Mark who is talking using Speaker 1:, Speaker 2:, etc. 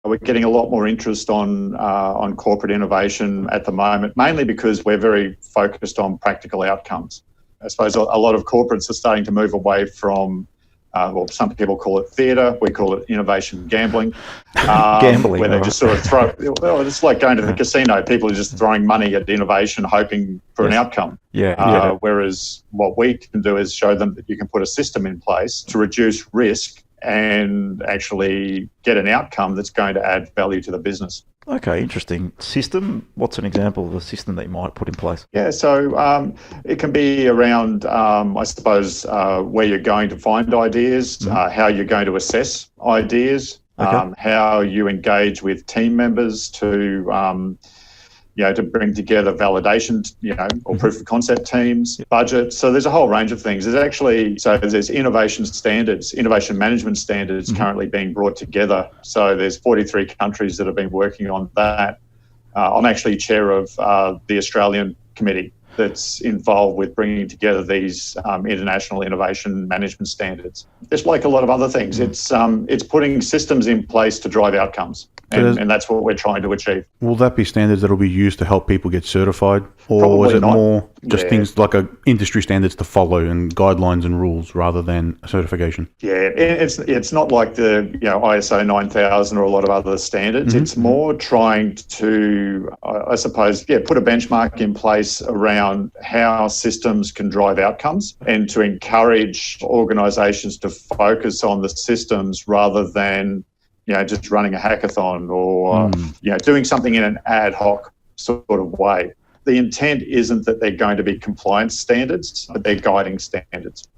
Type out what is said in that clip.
Speaker 1: We're getting a lot more interest on corporate innovation at the moment, mainly because we're very focused on practical outcomes. I suppose a lot of corporates are starting to move away from, some people call it theatre, we call it innovation gambling.
Speaker 2: Gambling,
Speaker 1: where they just sort of throw, it's like going to the casino. People are just throwing money at innovation, hoping for an outcome. Whereas what we can do is show them that you can put a system in place to reduce risk and actually get an outcome that's going to add value to the business.
Speaker 2: Okay, interesting. System, what's an example of a system that you might put in place?
Speaker 1: Yeah, so it can be around, I suppose, where you're going to find ideas, how you're going to assess ideas, how you engage with team members to bring together validation, or proof of concept teams, budget. So there's a whole range of things. There's innovation standards, innovation management standards currently being brought together. So there's 43 countries that have been working on that. I'm actually chair of the Australian committee that's involved with bringing together these international innovation management standards. It's like a lot of other things. It's putting systems in place to drive outcomes. And that's what we're trying to achieve.
Speaker 3: Will that be standards that will be used to help people get certified? Or
Speaker 1: Probably
Speaker 3: is it
Speaker 1: not.
Speaker 3: more just things like industry standards to follow and guidelines and rules rather than a certification?
Speaker 1: Yeah, it's not like the ISO 9000 or a lot of other standards. It's more trying to, I suppose, put a benchmark in place around how systems can drive outcomes and to encourage organisations to focus on the systems rather than just running a hackathon or, doing something in an ad hoc sort of way. The intent isn't that they're going to be compliance standards, but they're guiding standards.